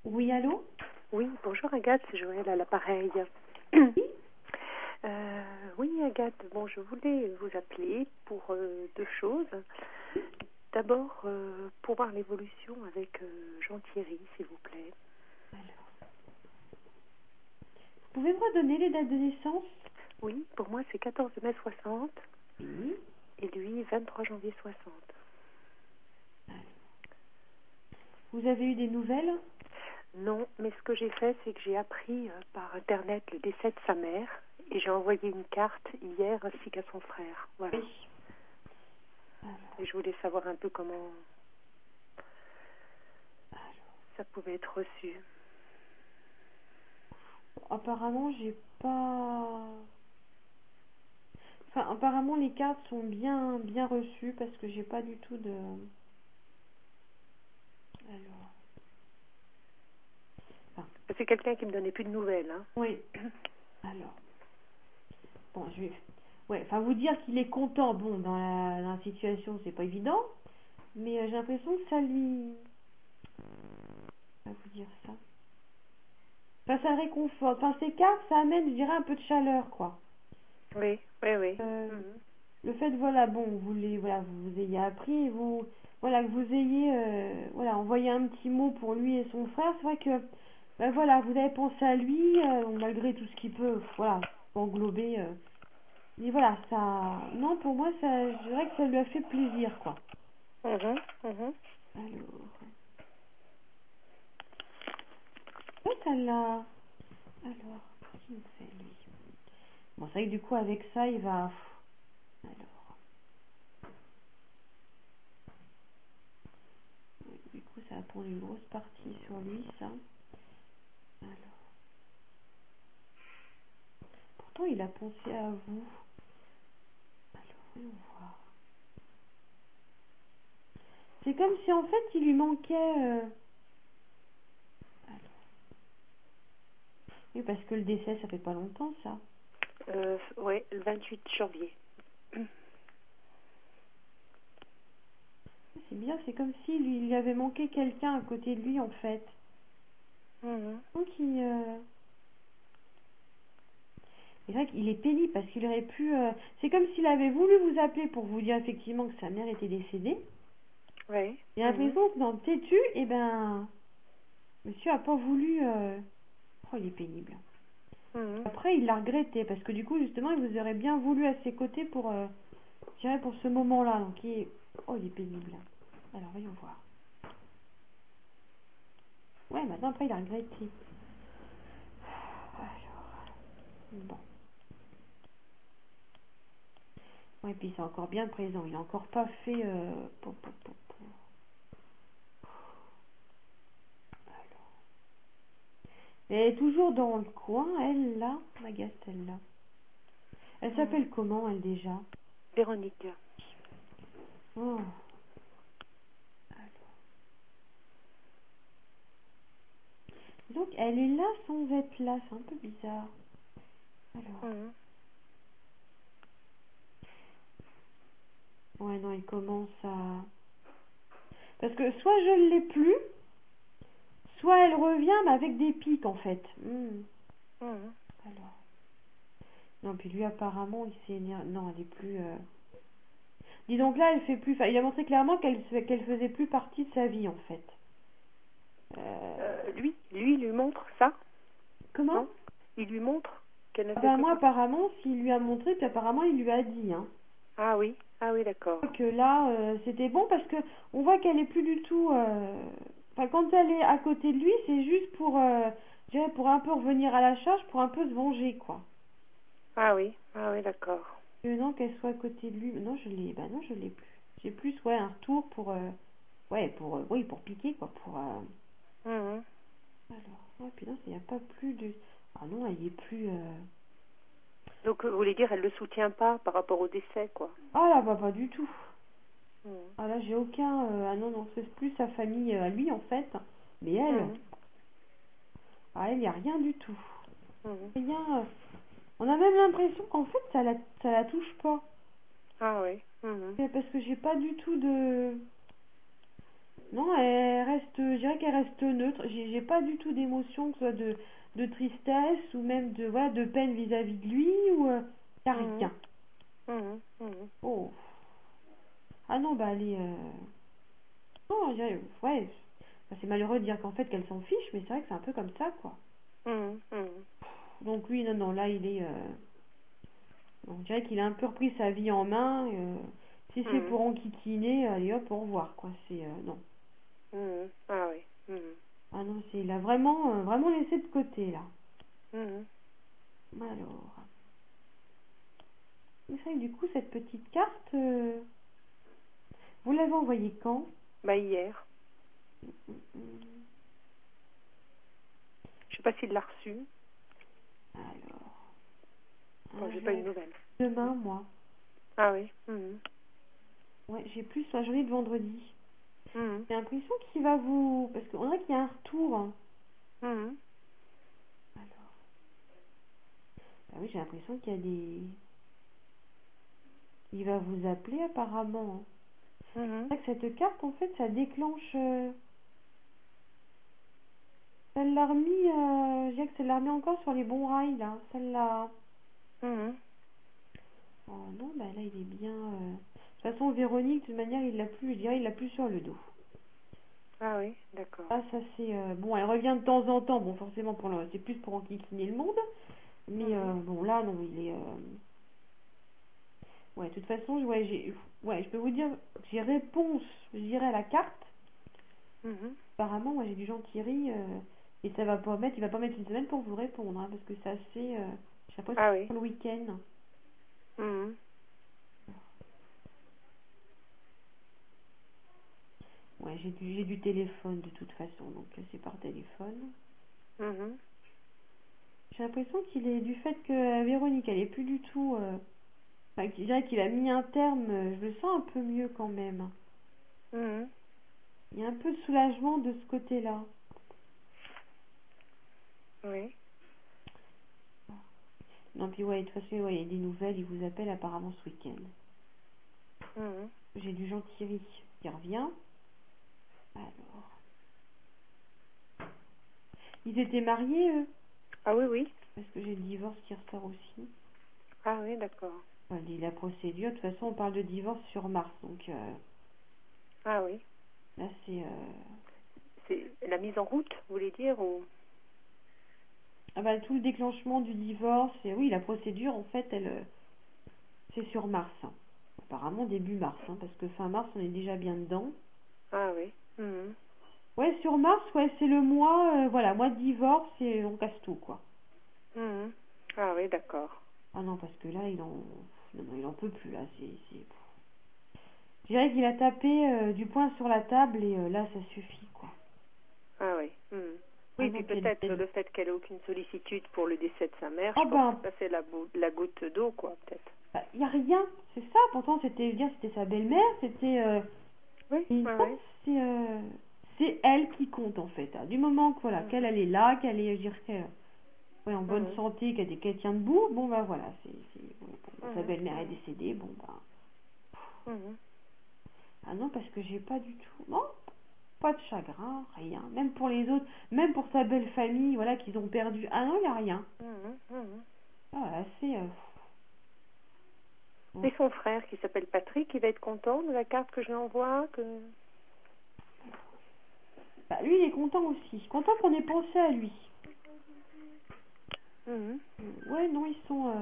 Oui, allô? Oui, bonjour Agathe, c'est Joël à l'appareil. Oui. Oui Agathe, bon je voulais vous appeler pour deux choses. D'abord, pour voir l'évolution avec Jean-Thierry, s'il vous plaît. Alors, vous pouvez me redonner les dates de naissance? Oui, pour moi c'est 14 mai 60 Oui. et lui 23 janvier 60. Alors, vous avez eu des nouvelles? Non, mais ce que j'ai fait, c'est que j'ai appris par Internet le décès de sa mère et j'ai envoyé une carte hier ainsi qu'à son frère. Voilà. Oui. Alors, Et je voulais savoir un peu comment ça pouvait être reçu. apparemment, j'ai pas... Enfin, apparemment, les cartes sont bien reçues parce que j'ai pas du tout de... Alors... C'est quelqu'un qui me donnait plus de nouvelles, hein. Oui. Alors... Bon, je vais... Ouais, enfin, vous dire qu'il est content, bon, dans la situation, c'est pas évident. Mais j'ai l'impression que ça lui... Je vais vous dire ça. Enfin, ça réconforte. Enfin, ces cartes, ça amène, je dirais, un peu de chaleur, quoi. Oui, oui, oui. Le fait, voilà, bon, voilà, vous ayez appris, voilà, que vous ayez, voilà, envoyé un petit mot pour lui et son frère, c'est vrai que, ben voilà, vous avez pensé à lui, malgré tout ce qui peut, voilà, englober, mais voilà, ça, non, pour moi, ça, je dirais que ça lui a fait plaisir, quoi. Mhm, mhm. Alors, ouais, ça l'a, alors, qu'est-ce qu'il me fait, lui? Bon, c'est vrai que du coup, avec ça, il va, alors, oui, du coup, ça va prendre une grosse partie sur lui, ça. Alors, pourtant, il a pensé à vous. Alors, voyons voir. C'est comme si, en fait, il lui manquait... Alors, oui, parce que le décès, ça fait pas longtemps, ça. Oui, le 28 janvier. C'est bien, c'est comme s'il lui avait manqué quelqu'un à côté de lui, en fait. Mhm. Donc, c'est vrai qu'il est pénible parce qu'il aurait pu... C'est comme s'il avait voulu vous appeler pour vous dire effectivement que sa mère était décédée. Oui. Et à présent, dans le têtu, eh ben, monsieur a pas voulu... Oh, il est pénible. Mhm. Après, il l'a regretté parce que du coup, justement, il vous aurait bien voulu à ses côtés pour, je dirais, pour ce moment-là. Donc, oh, il est pénible. Alors, voyons voir. Ouais, maintenant, après, il a regretté. Alors, bon. Ouais, puis c'est encore bien présent. Il n'a encore pas fait... Alors. Elle est toujours dans le coin, elle, là. Magaste, elle, là. Elle s'appelle comment, elle, déjà? Véronique. Oh. Donc, elle est là sans être là. C'est un peu bizarre. Alors. Mhm. Ouais, non, il commence à... Parce que soit je ne l'ai plus, soit elle revient, mais avec des pics, en fait. Mhm. Alors. Non, puis lui, apparemment, il s'est énervé. Non, elle est plus... Dis donc là, elle fait plus... Enfin, il a montré clairement qu'elle faisait plus partie de sa vie, en fait. Lui montre ça, Comment? non? Il lui montre qu'elle ne Ah fait bah plus moi, partie. apparemment, s'il lui a montré, puis apparemment, il lui a dit, hein. Ah oui, d'accord. Que là, c'était bon parce que on voit qu'elle est plus du tout... Enfin, quand elle est à côté de lui, c'est juste pour... je dirais pour un peu revenir à la charge, pour un peu se venger, quoi. Ah oui, d'accord. Non, qu'elle soit à côté de lui... Non, je l'ai... Bah non, je l'ai plus. J'ai plus, ouais, un retour pour... Ouais, pour... oui, pour piquer, quoi. Pour... Mhm. Alors... Ouais, puis non, il n'y a pas plus de... Ah non, elle y est plus... Donc, vous voulez dire, elle le soutient pas par rapport au décès, quoi. Ah là, bah pas du tout. Mhm. Ah là, j'ai aucun... Ah non, non, c'est plus sa famille à lui, en fait. Mais elle... Mhm. Ah, elle, il n'y a rien du tout. Mhm. Rien... On a même l'impression qu'en fait, ça la touche pas. Ah oui. Mhm. C'est parce que j'ai pas du tout de... Non, elle reste, je dirais qu'elle reste neutre. J'ai pas du tout d'émotion, que ce soit de tristesse ou même de, voilà, de peine vis-à-vis de lui ou y a Mhm. rien. Mhm. Mhm. Oh. Ah non, bah elle est, non, je dirais, ouais, c'est malheureux de dire qu'en fait qu'elle s'en fiche, mais c'est vrai que c'est un peu comme ça, quoi. Mhm. Mhm. Donc lui, non, non, là il est, on dirait qu'il a un peu repris sa vie en main. Si c'est Mhm. pour enquiquiner, allez hop, au revoir, quoi. C'est, non. Mhm. Ah oui. Mhm. Ah non, c'est, il a vraiment, vraiment laissé de côté, là. Mhm. Alors. Vous savez, du coup, cette petite carte, vous l'avez envoyée quand? Bah hier. Hum, Je sais pas s'il l'a reçu. Alors, Bon, j'ai je pas eu de dirais nouvelles. demain, moi. Ah oui. Mhm. Ouais, j'ai plus la journée de vendredi. Mhm. J'ai l'impression qu'il va vous... Parce qu'on dirait qu'il y a un retour, hein. Mhm. Alors, bah oui, j'ai l'impression qu'il y a des... Il va vous appeler, apparemment, hein. Mhm. C'est vrai que cette carte, en fait, ça déclenche... Ça l'a remis... Je dirais que ça l'a remis encore sur les bons rails, là. Ça l'a... Mhm. Oh non, bah là, il est bien... De toute façon, Véronique, de toute manière, il l'a plus, je dirais, il l'a plus sur le dos. Ah oui, d'accord. Ah, ça c'est bon, elle revient de temps en temps. Bon, forcément pour le, c'est plus pour enquiquiner le monde. Mais Mhm. bon, là non, il est. Ouais, de toute façon, ouais, ouais, je peux vous dire, j'ai réponse, je dirais à la carte. Mhm. Apparemment, moi j'ai du Jean-Thierry et ça va pas mettre, il va pas mettre une semaine pour vous répondre, hein, parce que c'est assez. Je sais pas si Ah c'est oui. pour le week-end. Mhm. Ouais, j'ai du téléphone de toute façon, donc c'est par téléphone. Mhm. J'ai l'impression qu'il est du fait que Véronique, elle est plus du tout. Enfin, je dirais qu'il a mis un terme, je le sens un peu mieux quand même. Mhm. Il y a un peu de soulagement de ce côté-là. Oui. Non, puis ouais, de toute façon, ouais, il y a des nouvelles, il vous appelle apparemment ce week-end. Mhm. J'ai du Jean-Thierry qui revient. Alors, ils étaient mariés, eux, Ah oui, oui. parce que j'ai le divorce qui ressort aussi. Ah oui, d'accord. Enfin, la procédure, de toute façon, on parle de divorce sur mars, donc Ah oui. là, c'est... C'est la mise en route, vous voulez dire, ou... Ah bah, tout le déclenchement du divorce, et oui, la procédure, en fait, elle, c'est sur mars, hein. Apparemment début mars, hein, parce que fin mars, on est déjà bien dedans. Ah oui. Mhm. Ouais, sur mars, ouais, c'est le mois, voilà, mois de divorce et on casse tout, quoi. Mhm. Ah oui, d'accord. Ah non, parce que là, non, non, il en peut plus, là, Je dirais qu'il a tapé du poing sur la table et là, ça suffit, quoi. Ah oui. Mhm. Ah Oui, non, puis puis peut-être le fait qu'elle ait aucune sollicitude pour le décès de sa mère, oh je pense ben, que ça c'est la goutte d'eau, quoi, peut-être. il y a rien, c'est ça, pourtant, c'était, bien, c'était sa belle-mère, c'était... Oui, et oui, ça, oui. c'est elle qui compte, en fait, hein. Du moment que, voilà, qu'elle Mhm. elle est là, qu'elle est, je dirais, ouais, en bonne Mhm. santé, qu'elle tient debout, bon, bah voilà, bon, sa Mhm. belle-mère est Mhm. décédée, bon, bah... Mhm. Ah non, parce que j'ai pas du tout... Non, pas de chagrin, rien. Même pour les autres, même pour sa belle famille, voilà, qu'ils ont perdu. Ah non, il n'y a rien. Mhm. Mhm. Ah, voilà, c'est... Et son frère qui s'appelle Patrick, il va être content de la carte que je lui envoie, que... Bah, lui, il est content aussi. Content qu'on ait pensé à lui. Mhm. Ouais, non, ils sont...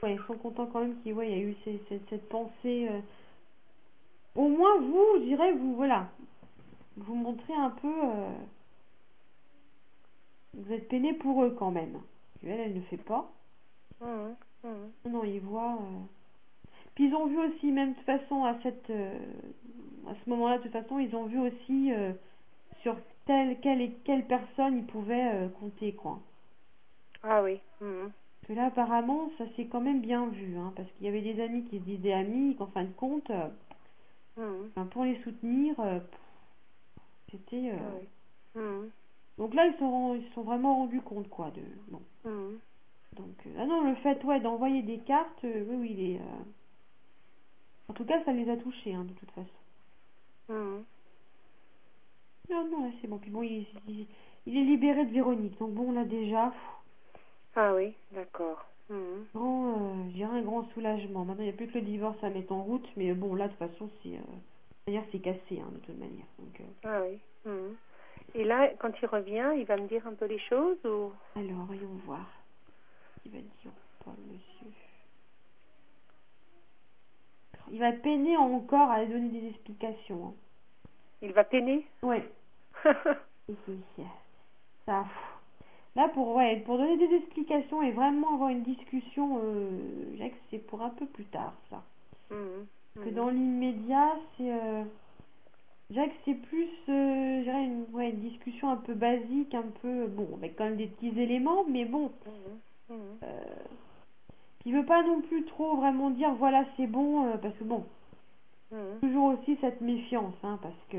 Ouais, ils sont contents quand même qu'il ouais, il y a eu cette pensée... Au moins, vous, je dirais, vous, voilà. Vous montrez un peu... Vous êtes peiné pour eux quand même. Elle ne fait pas. Mhm. Mhm. Non, ils voient... Puis ils ont vu aussi, même de toute façon, à ce moment-là, de toute façon, ils ont vu aussi sur quelle et quelle personne ils pouvaient compter, quoi. Ah oui. Mhm. Parce que là, apparemment, ça s'est quand même bien vu, hein, parce qu'il y avait des amis qui se disaient amis, et qu'en fin de compte, Mhm. ben, pour les soutenir, c'était... Ah oui. Mhm. Donc là, ils se sont vraiment rendus compte, quoi, de... Bon. Mhm. Donc, ah non, le fait, ouais, d'envoyer des cartes, oui, oui, en tout cas, ça les a touchés, hein, de toute façon. Mhm. Non, non, là c'est bon. Puis bon, il est libéré de Véronique. Donc bon, là déjà, Ah oui, d'accord. Mhm. je dirais un grand soulagement. Maintenant, il n'y a plus que le divorce à mettre en route. Mais bon, là, de toute façon, d'ailleurs, c'est cassé, hein, de toute manière. Donc, Ah oui. Mhm. Et là, quand il revient, il va me dire un peu les choses ou... alors, voyons voir. Il va dire, Paul, monsieur. Il va peiner encore à donner des explications. Hein. Il va peiner? Ouais. Ça, là, pour donner des explications et vraiment avoir une discussion, je dirais que c'est pour un peu plus tard, ça. Mhm. Parce que dans l'immédiat, je dirais que c'est plus, je dirais une discussion un peu basique, un peu, bon, avec quand même des petits éléments, mais bon. Mhm. Mhm. Il veut pas non plus trop vraiment dire, voilà, c'est bon, parce que bon, Mhm. toujours aussi cette méfiance, hein, parce que...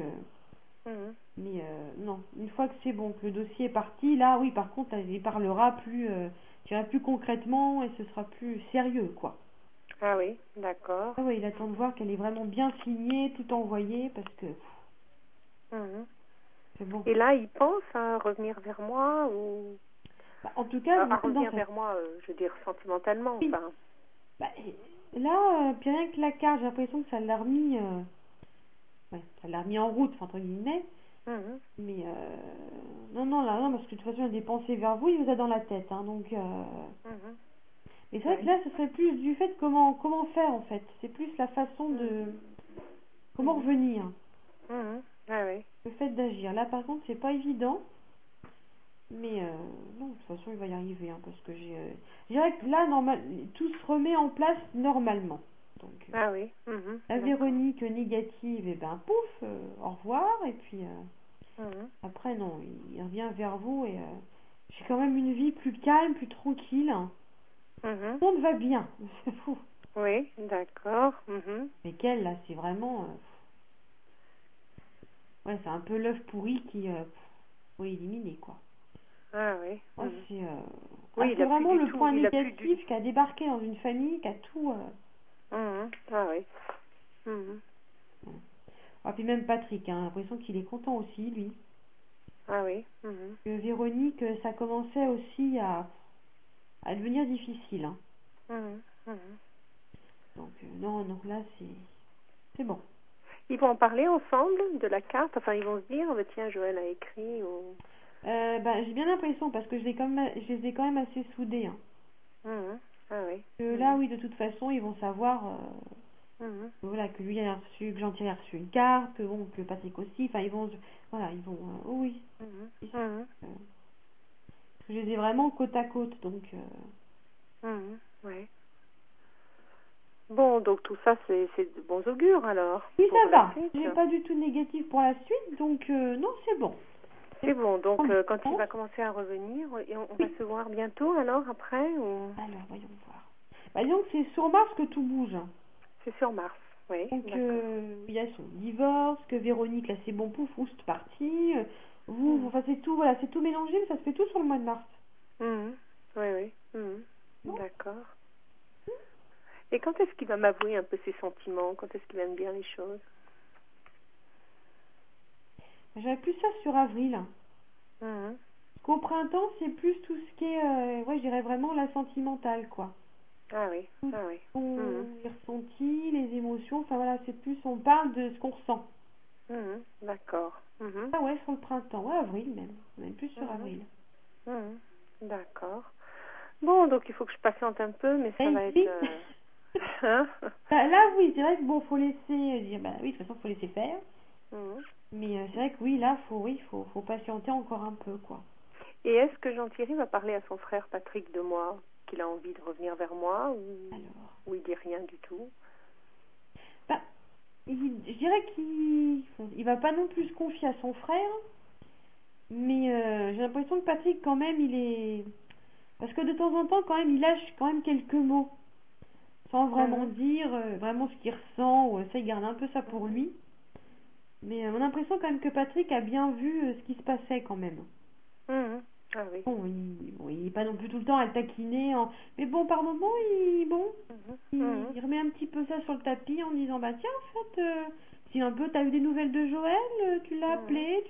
Mhm. Mais non, une fois que c'est bon, que le dossier est parti, là, oui, par contre, il parlera plus, je dirais plus concrètement et ce sera plus sérieux, quoi. Ah oui, d'accord. Ah ouais, il attend de voir qu'elle est vraiment bien signée, tout envoyé, parce que Mhm. c'est bon. Et là, il pense à revenir vers moi ou... Bah, en tout cas, à vous êtes dans revenir sa... vers moi, je veux dire sentimentalement, Oui. enfin. Bah, là, puis rien que la carte, j'ai l'impression que ça l'a remis, ça l'a remis en route, entre guillemets. Mhm. Mais non, non, là, non, parce que de toute façon, il y a des pensées vers vous, il vous a dans la tête, hein, donc... Mhm. Mais c'est vrai que là, ce serait plus du fait de comment faire, en fait. C'est plus la façon de... Comment revenir, Mhm. Ah oui. le fait d'agir. Là, par contre, c'est pas évident. Mais non, de toute façon, il va y arriver, hein, parce que je dirais que là, tout se remet en place normalement. Donc, Ah oui. Mhm. la D'accord. Véronique négative, et ben pouf, au revoir. Et puis Mhm. après, non, il revient vers vous et j'ai quand même une vie plus calme, plus tranquille. Hein. Mhm. Tout le monde va bien, c'est fou. Oui, d'accord. Mhm. Mais qu'elle, là, c'est vraiment... ouais, c'est un peu l'œuf pourri qui faut éliminer, quoi. Ah oui. Oh, Mhm. c'est Oui, il c'est a plus vraiment du le tout, point il a plus négatif qui a débarqué dans une famille, qui a tout... Mhm. Ah oui. Mhm. Ah, puis même Patrick, hein, l'impression qu'il est content aussi, lui. Ah oui. Mhm. Que Véronique, ça commençait aussi à devenir difficile. Hein. Mhm. Mhm. Donc, non, donc là, c'est bon. Ils vont en parler ensemble de la carte, enfin ils vont se dire, oh, bah, tiens, Joël a écrit ou... J'ai bien l'impression, parce que je les ai quand même assez soudés. Hein. Mhm. Ah oui. Que là, oui, de toute façon, ils vont savoir Mhm. voilà, que lui a reçu, que Jean-Thierry a reçu une carte, que, bon, que Patrick aussi. Enfin, voilà, ils vont, oh oui. Mhm. Ils- Mhm. je les ai vraiment côte à côte, donc... Mhm. Ouais. Bon, donc tout ça, c'est de bons augures alors. Oui, pour ça la va. suite. J'ai pas du tout de négatif pour la suite, donc non, c'est bon. C'est bon, donc quand il Bon. va commencer à revenir, et on va Oui. se voir bientôt alors après ou... Alors, voyons voir. Bah, disons que c'est sur Mars que tout bouge. Hein. C'est sur Mars, oui. Donc, D'accord. il y a son divorce, que Véronique, là, c'est bon, pouf, oust, parti. Vous, enfin, c'est tout, voilà, c'est tout mélangé, mais ça se fait tout sur le mois de mars. Mhm. Oui, oui. Mhm. Bon. D'accord. Et quand est-ce qu'il va m'avouer un peu ses sentiments? Quand est-ce qu'il va me dire les choses? J'aurais plus ça sur avril. Mhm. Qu'au printemps, c'est plus tout ce qui est, ouais, je dirais vraiment la sentimentale, quoi. Ah oui, Tout ah oui. les ressentis, les émotions, enfin voilà, c'est plus, on parle de ce qu'on ressent. Mhm. D'accord. Mhm. Ah ouais, sur le printemps, ouais, avril même plus sur Mhm. avril. Mhm. D'accord. Bon, donc il faut que je patiente un peu, mais ça Et va puis, être... Hein? bah, là oui, c'est vrai que bon, faut laisser dire, bah oui, de toute façon, faut laisser faire. Mhm. Mais c'est vrai que oui, là, faut patienter encore un peu, quoi. Et est-ce que Jean-Thierry va parler à son frère Patrick de moi, qu'il a envie de revenir vers moi, ou il dit rien du tout? Bah, je dirais il va pas non plus se confier à son frère, mais j'ai l'impression que Patrick, quand même, il est... Parce que de temps en temps, quand même, il lâche quand même quelques mots, sans vraiment dire vraiment ce qu'il ressent, ou ça, il garde un peu ça pour lui. Mais on a l'impression quand même que Patrick a bien vu ce qui se passait quand même. Mhm. Ah oui. Bon, il est pas non plus tout le temps à le taquiner, mais bon, par moment, Mhm. Mhm. il remet un petit peu ça sur le tapis en disant, bah tiens, en fait, style un peu, t'as eu des nouvelles de Joël? Tu l'as appelé?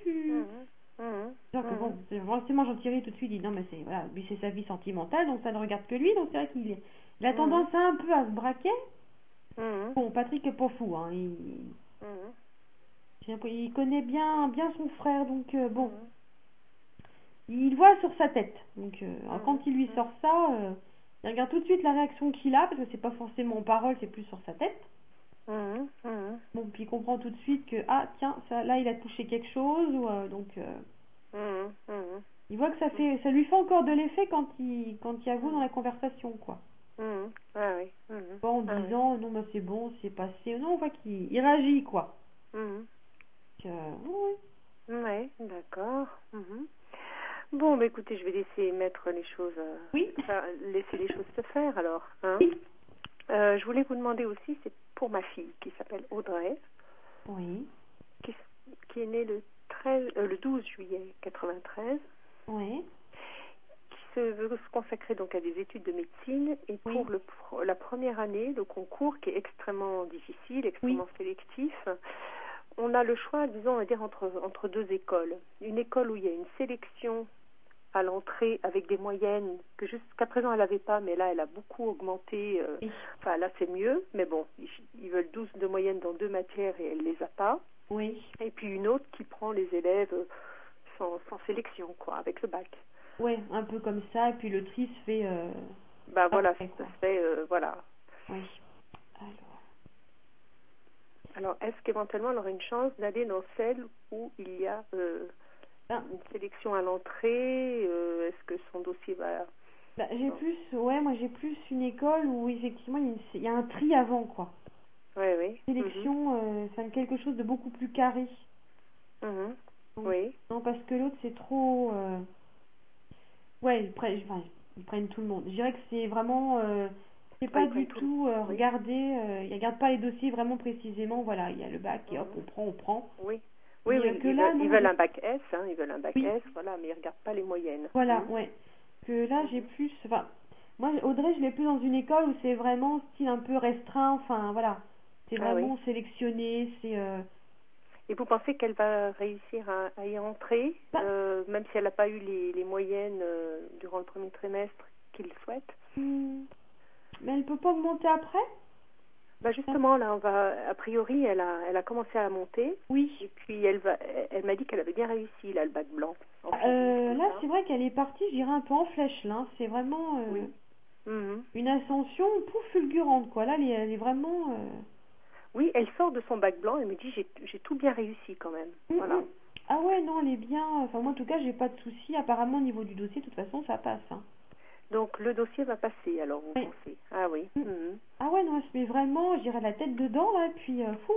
C'est-à-dire que bon, forcément Jean-Thierry tout de suite dit non mais c'est voilà, lui c'est sa vie sentimentale donc ça ne regarde que lui, donc c'est vrai il a tendance un peu à se braquer. Bon, Patrick est pas fou, hein, il connaît bien son frère, donc bon, il voit sur sa tête, donc alors, quand il lui sort ça, il regarde tout de suite la réaction qu'il a, parce que c'est pas forcément en parole, c'est plus sur sa tête. Bon, puis il comprend tout de suite que ah tiens, ça, là il a touché quelque chose, ou donc il voit que ça lui fait encore de l'effet quand il avoue dans la conversation, quoi. Ah oui. Pas en disant non mais c'est bon, c'est passé, non, on voit qu'il réagit, quoi. Oui. Ouais, d'accord. Bon, bah écoutez, je vais laisser mettre les choses, laisser les choses se faire alors. Hein. Oui. Je voulais vous demander aussi, c'est pour ma fille qui s'appelle Audrey, Oui. qui est née le 12 juillet 93. Oui. Qui veut se consacrer donc à des études de médecine et pour la première année, le concours qui est extrêmement difficile, extrêmement sélectif. On a le choix, disons, on va dire entre deux écoles. Une école où il y a une sélection à l'entrée avec des moyennes que jusqu'à présent elle n'avait pas, mais là elle a beaucoup augmenté. Enfin là c'est mieux, mais bon, ils veulent 12 de moyenne dans 2 matières et elle les a pas. Oui. Et puis une autre qui prend les élèves sans sélection, quoi, avec le bac. Ouais, un peu comme ça, et puis le tri se fait... Bah voilà, ça se fait, voilà. Oui. Alors, est-ce qu'éventuellement elle aurait une chance d'aller dans celle où il y a une sélection à l'entrée? Est-ce que son dossier va... j'ai plus une école où effectivement il y a un tri avant, quoi. Oui. Sélection, c'est quelque chose de beaucoup plus carré. Donc, oui. Non, parce que l'autre c'est trop... ils prennent tout le monde. Je dirais que c'est vraiment... c'est pas du tout regarder, ils regardent pas les dossiers vraiment précisément, voilà, il y a le bac et hop, on prend. Oui, ils veulent un bac S, hein, ils veulent un bac S, voilà, mais ils regardent pas les moyennes. Voilà, que là j'ai plus, enfin, moi Audrey je l'ai plus dans une école où c'est vraiment style un peu restreint, enfin voilà, c'est vraiment sélectionné, c'est... Et vous pensez qu'elle va réussir à y entrer, même si elle n'a pas eu les moyennes durant le premier trimestre qu'il souhaite? Mais elle peut pas augmenter après? Bah justement, là, a priori, elle a commencé à monter. Oui. Et puis elle m'a dit qu'elle avait bien réussi, là, le bac blanc. Là, c'est vrai qu'elle est partie, je dirais un peu en flèche, là. C'est vraiment une ascension fulgurante, quoi. Là, elle est vraiment... Oui, elle sort de son bac blanc, elle me dit j'ai tout bien réussi quand même. Voilà. Ah ouais, non, elle est bien. Enfin, moi, en tout cas, j'ai pas de soucis. Apparemment, au niveau du dossier, de toute façon, ça passe. Hein. Donc, le dossier va passer, alors, vous pensez? Ah oui. Ah ouais, non, elle se met vraiment, je dirais, la tête dedans, là, puis fou.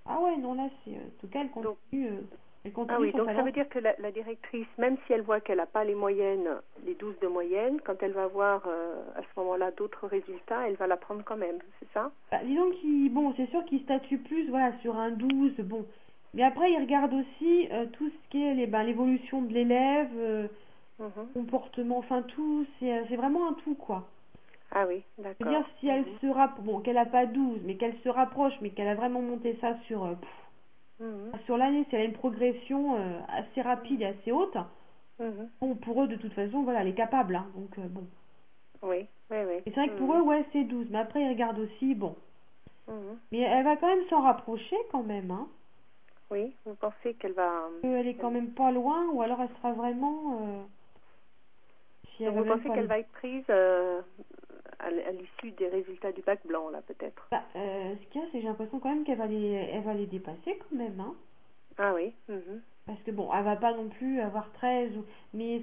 Ah ouais, non, là, c'est... En tout cas, elle continue... Ah oui, donc ça veut dire que la directrice, même si elle voit qu'elle n'a pas les moyennes, les 12 de moyenne, quand elle va voir à ce moment-là d'autres résultats, elle va la prendre quand même, c'est ça? Disons c'est sûr qu'il statue plus sur un 12, bon. Mais après, il regarde aussi tout ce qui est l'évolution de l'élève, comportement, enfin tout, c'est vraiment un tout, quoi. Ah oui, d'accord. C'est-à-dire si elle se rapproche, qu'elle n'a pas 12, mais qu'elle se rapproche, mais qu'elle a vraiment monté ça sur l'année, si elle a une progression assez rapide et assez haute, bon, pour eux, de toute façon, voilà, elle est capable. Hein, donc, bon. Oui. Et c'est vrai que pour eux, c'est 12. Mais après, ils regardent aussi, bon. Mais elle va quand même s'en rapprocher, quand même. Hein. Oui, vous pensez qu'elle va... Elle est quand même pas loin, ou alors elle sera vraiment... Donc vous pensez qu'elle va être prise à l'issue des résultats du bac blanc, là, peut-être? Ce qu'il y a, c'est que j'ai l'impression quand même qu'elle va les dépasser, quand même. Hein. Ah oui. Parce que, bon, elle va pas non plus avoir 13, mais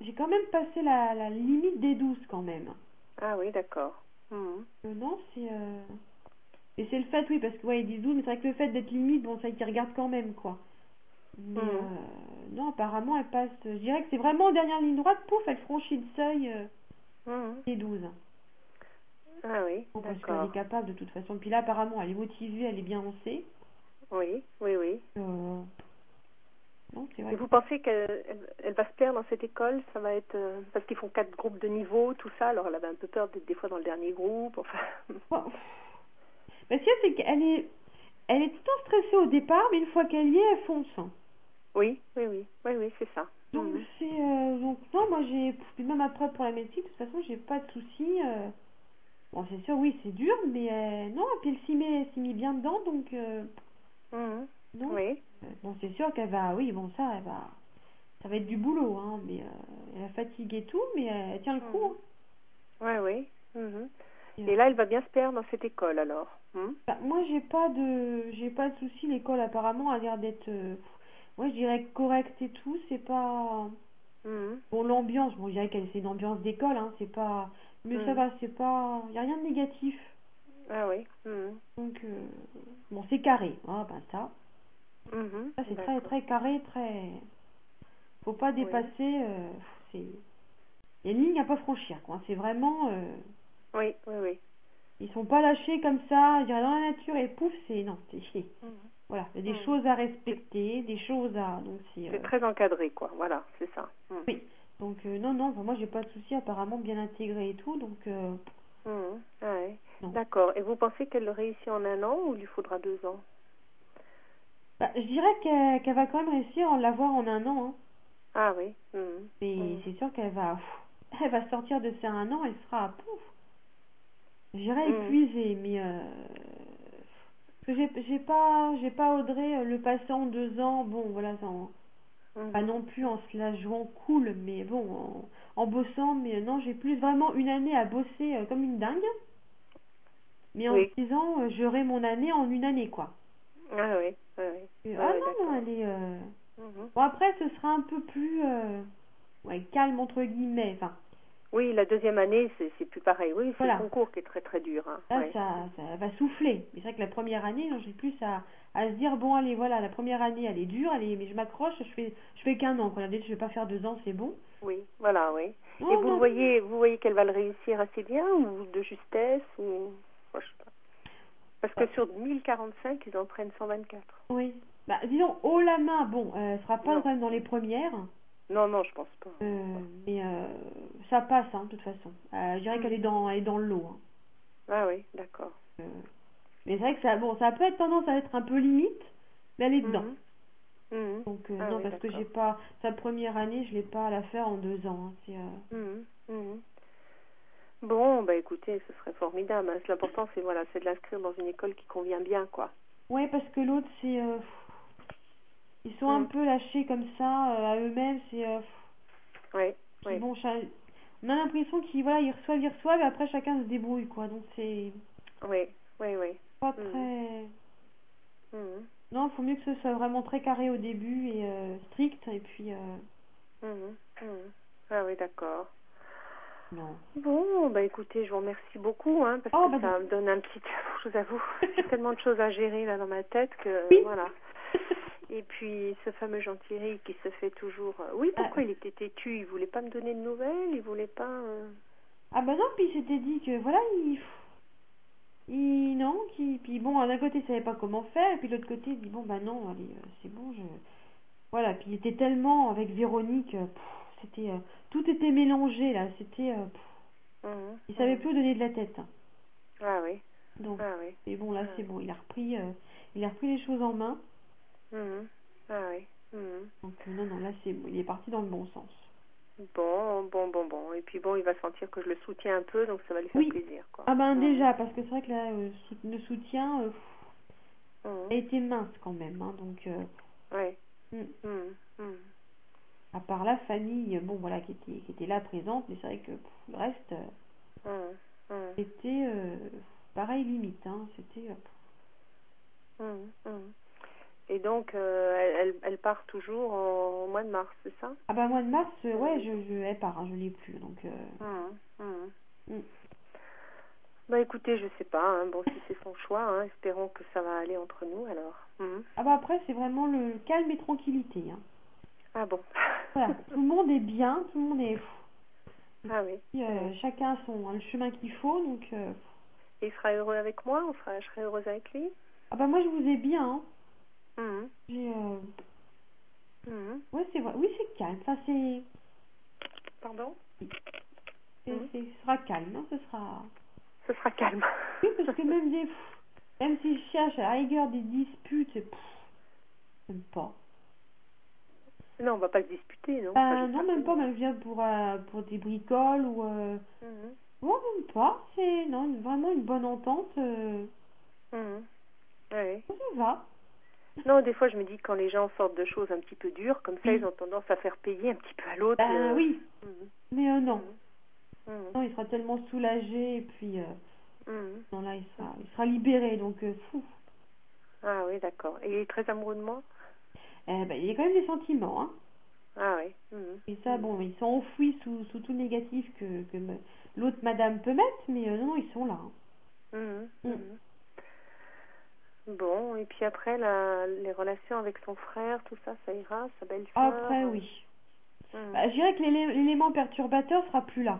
j'ai quand même passé la limite des 12, quand même. Ah oui, d'accord. Non, c'est... Et c'est le fait, oui, parce que, ils disent 12, mais c'est vrai que le fait d'être limite, bon, ça, ils regardent quand même, quoi. Mais, non, apparemment, elle passe... Je dirais que c'est vraiment en dernière ligne droite, pouf, elle franchit le seuil des 12. Ah oui, bon, parce qu'elle est capable, de toute façon. Puis là, apparemment, elle est motivée, elle est bien lancée. Oui. Non, c'est vrai. Et vous pensez qu'elle va se plaire dans cette école? Ça va être... parce qu'ils font 4 groupes de niveau, tout ça, alors elle avait un peu peur d'être des fois dans le dernier groupe, enfin... Parce que c'est elle est tout le temps stressée au départ, mais une fois qu'elle y est, elle fonce. Oui, c'est ça. Donc donc non, moi même après pour la médecine, de toute façon, j'ai pas de soucis. Bon, c'est sûr, oui, c'est dur, mais non, et puis elle s'y met bien dedans, donc non. Oui. Bon, c'est sûr qu'elle va, oui, bon, ça va être du boulot, hein, mais elle a fatigué et tout, mais elle tient le coup. Hein. Oui. Et là, elle va bien se perdre dans cette école, alors. Bah, moi, j'ai pas de soucis. L'école, apparemment, a l'air d'être, moi, je dirais correcte et tout. C'est pas, bon, l'ambiance, bon, je dirais qu'elle, c'est une ambiance d'école, hein, c'est pas, mais ça va, c'est pas, y a rien de négatif. Ah oui. Donc, bon, c'est carré, hein, ben ça. Ça, c'est très, très carré, très, faut pas dépasser, c'est, il y a une ligne à pas franchir, quoi. C'est vraiment, Oui. ils sont pas lâchés comme ça, je dirais dans la nature et pouf, c'est, non, c'est, voilà, il y a des choses à respecter, des choses à, donc c'est très encadré, quoi. Voilà, c'est ça. Oui, donc non, enfin, moi j'ai pas de souci, apparemment bien intégré et tout, donc. Ah ouais. D'accord. Et vous pensez qu'elle le réussit en 1 an ou il lui faudra 2 ans? Bah, je dirais qu'elle va quand même réussir à l'avoir en 1 an. Hein. Ah oui. Mais c'est sûr qu'elle va, elle va sortir de ces 1 an, elle sera, pouf, je dirais épuisée, mais parce que j'ai pas Audrey le passer en 2 ans, bon voilà, pas non plus en se la jouant cool, mais bon, en bossant, mais non, j'ai plus vraiment une année à bosser comme une dingue, mais en disant, j'aurai mon année en 1 année, quoi. Ah oui. Non, elle est... Bon, après, ce sera un peu plus calme, entre guillemets, enfin... Oui, la 2e année, c'est plus pareil. Oui, c'est voilà. le concours qui est très très dur. Hein. Là, ça va souffler. Mais c'est vrai que la première année, j'ai plus à se dire, bon, allez, voilà, la première année, elle est dure, mais je m'accroche, je fais qu'1 an. Quoi. Je vais pas faire 2 ans, c'est bon. Oui, voilà, oui. Non, et vous voyez qu'elle va le réussir assez bien, ou de justesse, ou... Moi, je sais pas. Parce que sur 1045, ils en prennent 124. Oui. Bah, disons, haut la main, bon, elle sera pas quand même dans les premières. Non, je pense pas. Mais ça passe, hein, de toute façon. Je dirais qu'elle est dans le lot. Hein. Ah oui, d'accord. Mais c'est vrai que ça peut être tendance à être un peu limite, mais elle est dedans. Donc non, parce que j'ai pas sa première année, je l'ai pas à la faire en 2 ans. Hein, Bon, bah écoutez, ce serait formidable. Hein. L'important, c'est de l'inscrire dans une école qui convient bien, quoi. Ouais, parce que l'autre, c'est ils sont un peu lâchés comme ça à eux-mêmes. C'est bon, on a l'impression qu'ils ils reçoivent, et après chacun se débrouille, quoi. Donc c'est pas très. Non, il faut mieux que ce soit vraiment très carré au début et strict, et puis. Ah oui, d'accord. Non. Bon, bah écoutez, je vous remercie beaucoup, hein, parce que ça me donne un petit... Je vous avoue, j'ai tellement de choses à gérer là dans ma tête que voilà. Et puis ce fameux Jean-Thierry qui se fait toujours... Oui, pourquoi il était têtu? Il voulait pas me donner de nouvelles? Il voulait pas... Ah bah non, puis il s'était dit que voilà, non, puis bon, d'un côté il savait pas comment faire, et puis de l'autre côté il dit bon bah non, allez, c'est bon, voilà, puis il était tellement avec Véronique, c'était tout était mélangé là, c'était il savait plus où donner de la tête. Ah oui. Donc et bon là c'est bon, il a repris les choses en main. Ah oui. Donc non, là c'est bon, il est parti dans le bon sens. Bon. Et puis bon, il va sentir que je le soutiens un peu, donc ça va lui faire plaisir, quoi. Ah ben déjà, parce que c'est vrai que là, le soutien a été mince quand même, hein, donc... À part la famille, bon voilà, qui était là présente, mais c'est vrai que le reste, c'était pareil limite, hein, c'était... Et donc, elle part toujours au mois de mars, c'est ça? Ah bah mois de mars, ouais, elle part, hein, je l'ai plus, donc... Bah écoutez, je sais pas, hein, bon, si c'est son choix, hein, espérons que ça va aller entre nous, alors. Ah bah après, c'est vraiment le calme et tranquillité, hein. Ah bon. Voilà, tout le monde est bien, tout le monde est... Ah oui. Chacun a le chemin qu'il faut, donc... Et il sera heureux avec moi, je serai heureuse avec lui? Ah bah moi, je vous ai bien, hein. J'ai... Ouais, c'est vrai. Oui, c'est calme. Ça, c'est... Pardon? Ce sera calme, hein. Ce sera calme. Oui, parce que même Même si je cherche à la rigueur des disputes, même pas. Non, on va pas se disputer, non? Non, même pas, même bien pour des bricoles ou... Non, même pas. C'est vraiment une bonne entente. Ouais. Ça va. Non, des fois, je me dis quand les gens sortent de choses un petit peu dures, comme ça, ils ont tendance à faire payer un petit peu à l'autre. Oui. Mais non. Non, il sera tellement soulagé et puis... Non, là, il sera libéré, donc fou. Ah oui, d'accord. Et il est très amoureux de moi? Il y a quand même des sentiments, hein. Ah oui. Et ça, bon, ils sont enfouis sous tout négatif que l'autre madame peut mettre, mais non, ils sont là. Bon, et puis après, les relations avec son frère, tout ça, ça ira, sa belle-sœur? Après, oui. Je dirais que l'élément perturbateur sera plus là.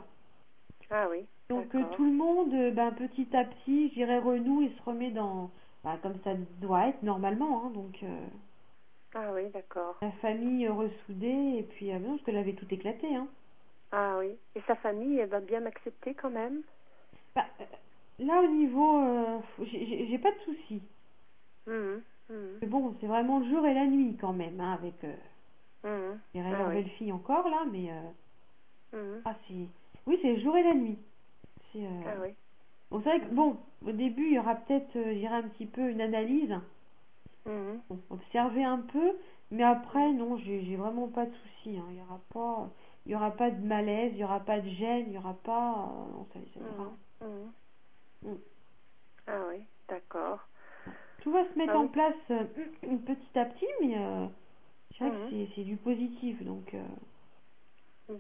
Ah oui. Donc tout le monde, petit à petit, je dirais, renoue et se remet dans... comme ça doit être normalement, hein, donc... Ah oui, d'accord. La famille ressoudée, et puis... non, parce que j'avais tout éclaté, hein. Ah oui. Et sa famille, elle va bien m'accepter quand même? Là, au niveau... j'ai pas de soucis. Mais bon, c'est vraiment le jour et la nuit, quand même, hein, avec... j'ai leur belle-fille encore, là, mais... Oui, c'est le jour et la nuit. Ah oui. Bon, c'est vrai que, bon, au début, il y aura peut-être, je dirais, un petit peu une analyse. Bon, observer un peu, mais après, non, j'ai vraiment pas de soucis, hein. Il y aura pas de malaise, il y aura pas de gêne, il y aura pas... non, ça ira. Ah oui, d'accord. Tout va se mettre en place petit à petit, mais c'est vrai que c'est du positif, donc...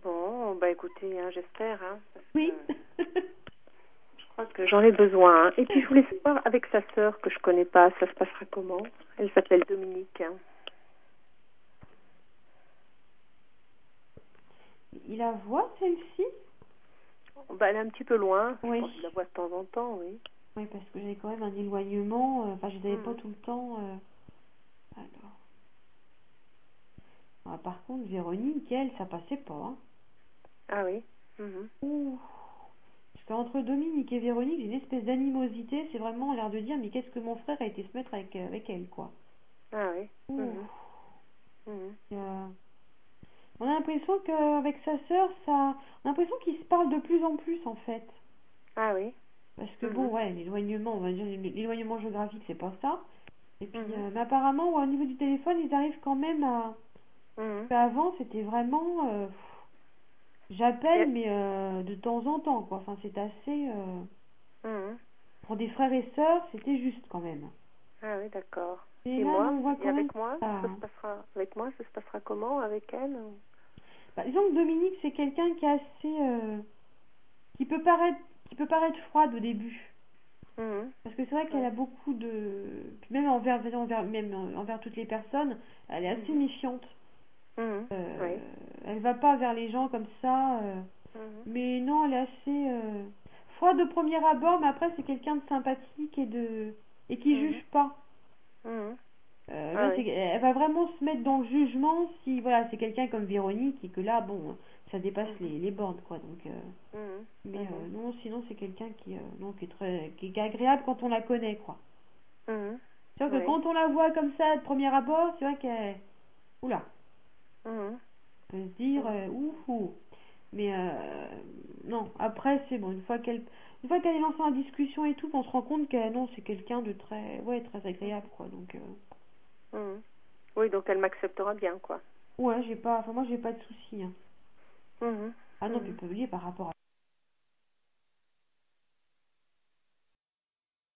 Bon, écoutez, hein, j'espère, hein. Oui. Je crois que j'en ai besoin. Hein. Et puis je voulais savoir avec sa sœur que je connais pas, ça se passera comment? Elle s'appelle Dominique. Hein. Il la voit celle-ci? Elle est un petit peu loin. Oui. Je pense qu'il la voit de temps en temps, oui. Oui, parce que j'avais quand même un éloignement. Je les avais pas tout le temps. Alors, par contre, Véronique, elle, ça passait pas. Hein. Ah oui. Parce qu'entre Dominique et Véronique, j'ai une espèce d'animosité. C'est vraiment l'air de dire, mais qu'est-ce que mon frère a été se mettre avec elle, quoi. Ah oui. On a l'impression qu'avec sa sœur, on a l'impression qu'ils se parlent de plus en plus, en fait. Ah oui. Parce que bon, l'éloignement, on va dire, l'éloignement géographique, c'est pas ça. Et puis, mais apparemment, au niveau du téléphone, ils arrivent quand même à... Avant, c'était vraiment... j'appelle, mais de temps en temps, quoi. Enfin, c'est assez... Pour des frères et sœurs, c'était juste, quand même. Ah oui, d'accord. Et là, moi, on voit quand avec même moi, ça se passera... Avec moi, ça se passera comment? Avec elle? Disons que Dominique, c'est quelqu'un qui est assez... qui peut paraître froide au début. Parce que c'est vrai qu'elle a beaucoup de... Même envers toutes les personnes, elle est assez méfiante. Elle va pas vers les gens comme ça. Mais non, elle est assez froide au premier abord, mais après c'est quelqu'un de sympathique et qui juge pas. Elle va vraiment se mettre dans le jugement si voilà, c'est quelqu'un comme Véronique et que là, bon, ça dépasse les bornes, quoi. Donc, non, sinon c'est quelqu'un qui est agréable quand on la connaît, quoi. C'est vrai que quand on la voit comme ça de premier abord, c'est vrai qu'elle... Oula. On peut se dire, ouh. Mais non, après c'est bon, une fois qu'elle est lancée en discussion et tout, on se rend compte que non, c'est quelqu'un de très agréable, quoi. Donc oui, donc elle m'acceptera bien, quoi. Ouais, moi j'ai pas de soucis, hein. Ah non, tu peux me dire par rapport à